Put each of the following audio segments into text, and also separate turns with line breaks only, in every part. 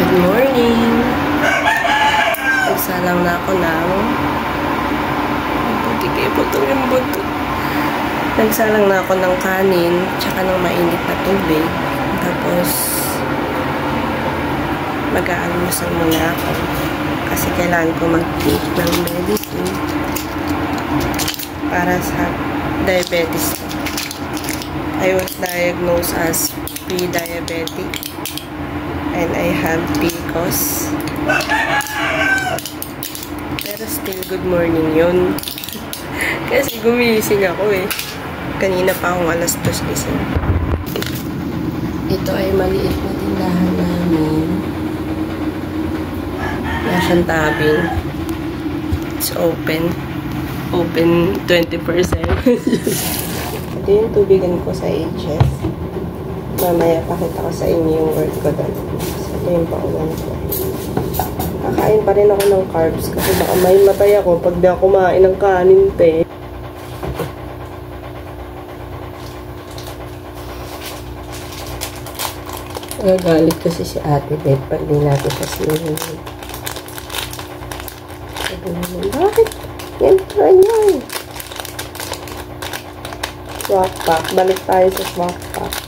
Good morning! Nagsalang na ako ng Nagsalang na ako ng kanin tsaka ng mainit na tubig. Tapos mag-aalmusal muna ako kasi kailangan ko mag-take ng medicine para sa diabetes. I was diagnosed as pre-diabetic and I have PCOS. Pero still good morning yun. Kasi gumising ako eh. Kanina pa akong alas 2 gising. Ito ay maliit na tindahan namin. Nasaan tabing. It's open. Open 20%. Ito yung tubigan ko sa HS. Mamaya pakita ko sa inyo yung work ko doon. So, ito yung paulan ko. Kakain pa rin ako ng carbs kasi baka may matay ako pag di ako kumain ng kanin, te. Nagagalit kasi si Ate Beth pag di natin siya sinuhin. Sabi naman, bakit? Ganito yan. Swap pack. Balik tayo sa swap pack.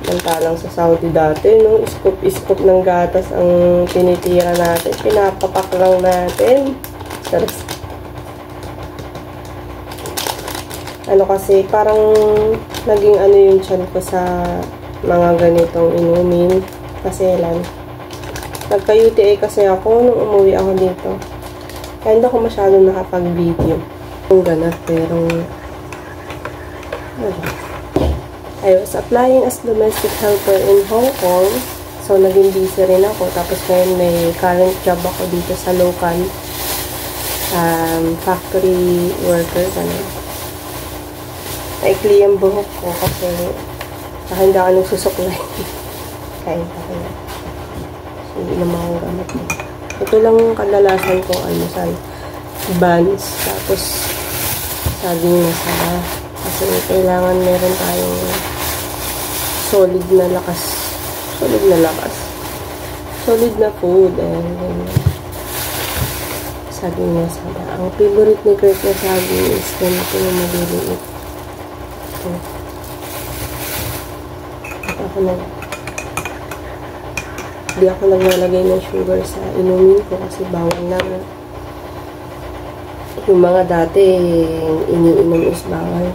Mantalang sa Saudi dati, no? Iskop ng gatas ang tinitira natin. Pinapapak lang natin. Charas. Ano kasi, parang naging ano yung tiyan ko sa mga ganitong inumin. Kasi lang. Nagka-UTI kasi ako nung umuwi ako dito. Kaya hindi ako masyadong nakapag-video. Yung ganap, pero I was applying as domestic helper in Hong Kong. So, naging busy rin ako. Tapos ngayon may current job ako dito sa local factory worker. Maikli ang buhok ko kasi hindi ako nagsusuklay. Kain pa kaya. So, hindi naman akong gamit. Ito lang kadalasan kong almusal. Buns. Tapos, saging na saba. Kasi kailangan meron tayong solid na lakas. Solid na food. Saging na saba. Ang favorite ni Kurt na saging is ganito yung maliliit. Hindi ako naglalagay ng sugar sa inumin ko kasi bawal na. Yung mga dati iniinom is bawal.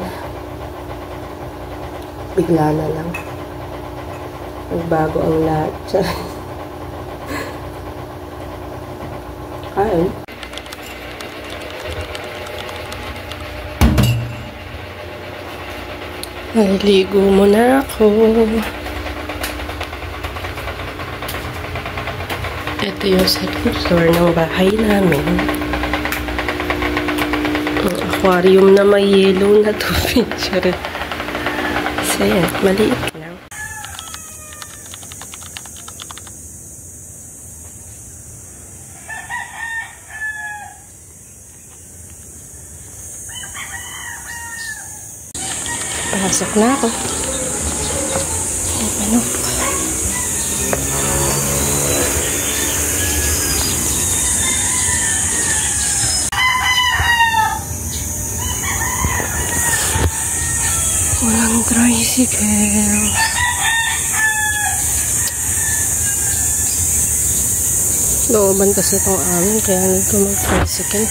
Bigla na lang. Nagbago ang lahat. Kain. Naligo muna ako. Ito yung second floor ng bahay namin. Ang aquarium na may yellow na tubig. So, yan. Maliit lang. Pasok na ako. Ano? Walang tricycle. Looban kasi itong amin kaya need ko mag-tricycle.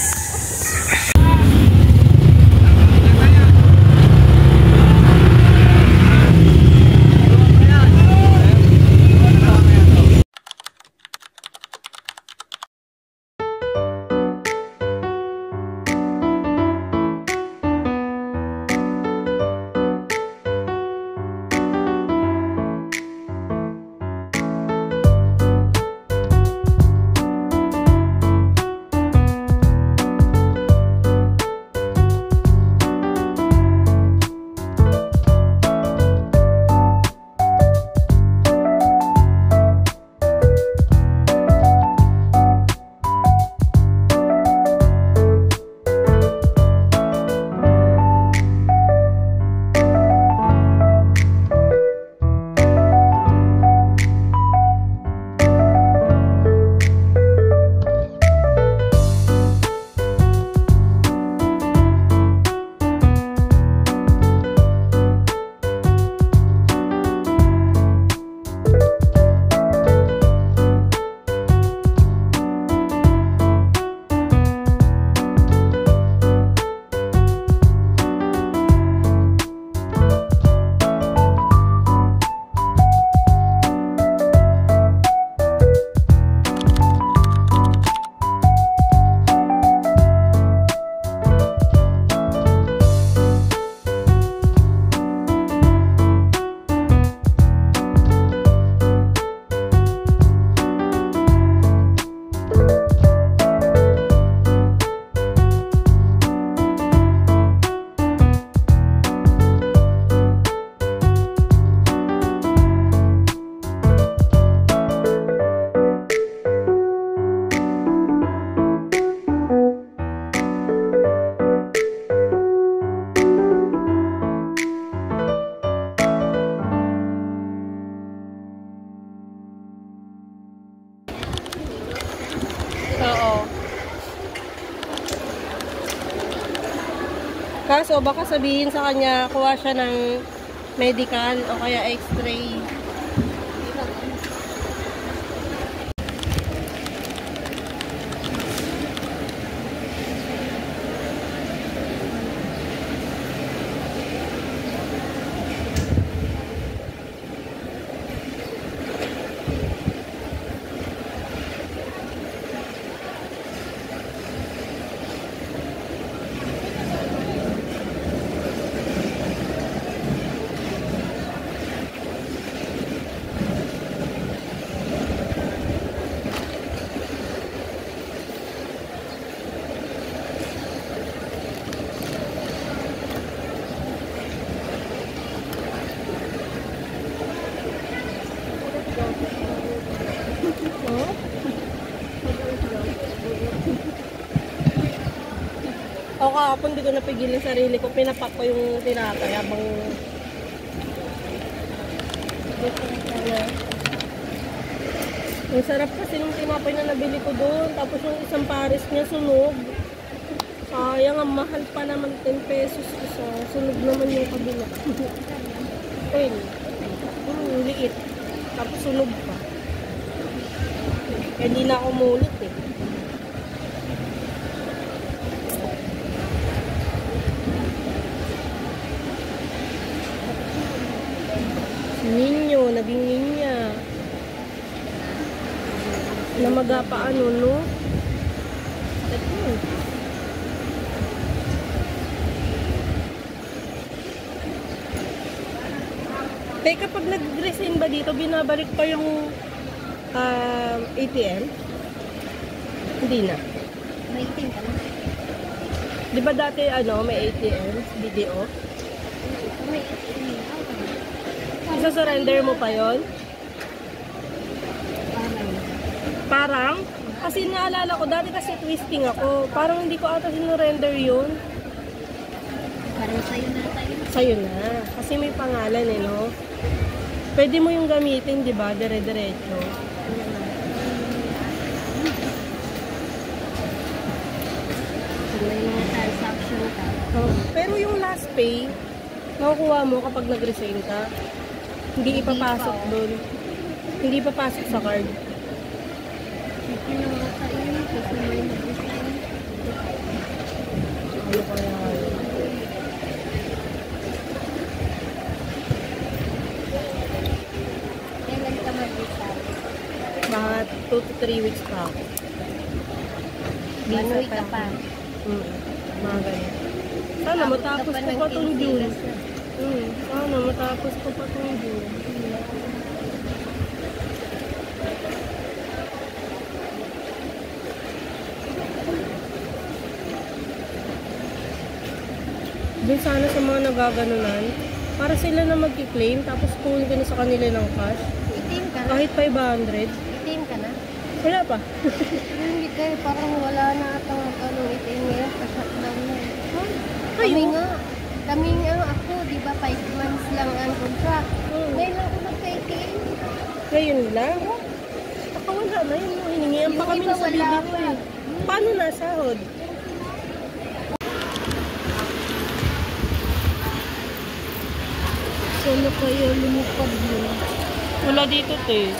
Kaso baka sabihin sa kanya, kuha siya ng medical o kaya x-ray. Ako kahapon, hindi ko napigil yung sarili ko. Pinapak ko yung tinapay habang... Ang sarap kasi ng tinapay na nabili ko doon. Tapos yung isang pares niya sunog. Sayang, ang mahal pa naman 10 pesos isa. Sunog naman yung kabila. Ayun. Liit. Tapos sunog pa. Kaya hindi na ako mulit eh. Ninyo, naging ninya. Namaga pa ano, no? Teka, kapag nag-resign ba dito, binabalik pa yung ATM? Hindi na.
May ATM ka na?
Di ba dati ano, may ATM, BDO?
May ATM.
Isa-surrender mo pa yon? Parang? Kasi naalala ko, dati kasi twisting ako. Parang hindi ko ata sinurrender yun.
Parang sa'yo na tayo.
Sa'yo na. Kasi may pangalan eh, no? Pwede mo yung gamitin, di ba? Dire-diretso.
May mga transaction ka.
Oh, pero yung last pay, nakukuha mo kapag nag-resign ka. Hindi ipapasok doon. Hindi ipapasok sa card.
Ito na mga tayo. Kasi may mag-resign.
Ano kaya?
Kailan ka mag-resign?
Mga 2 to 3 weeks pa ako.
Manuwi ka pa.
Mga ganyan. Sana matapos ko pa itong June. Sana matapos ko pa itong June. Doon sana sa mga nagaganunan, para sila na mag-claim tapos kunin ko na sa kanila ng cash.
ATM ka na?
Kahit 500.
ATM ka na?
Wala pa.
Hindi kayo. Parang wala na atang magkanong ATM ngayon. Pa-shutdown na.
Kayo?
Kami nga ako, di ba 5 months lang ang contract. Ngayon lang ako magka-ATM.
Ngayon lang? Baka wala na yun. Hiningihan pa
Yung
kami
iba
sa
wala
BDO
pa.
eh. Paano nasahod?
Solo kayo lumipad yun.
Wala dito, te.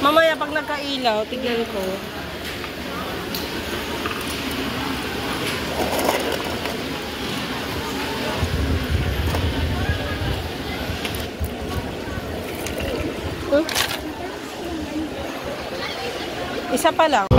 Mamaya pag nagkailaw, tignan ko. Huh? Isa pa lang.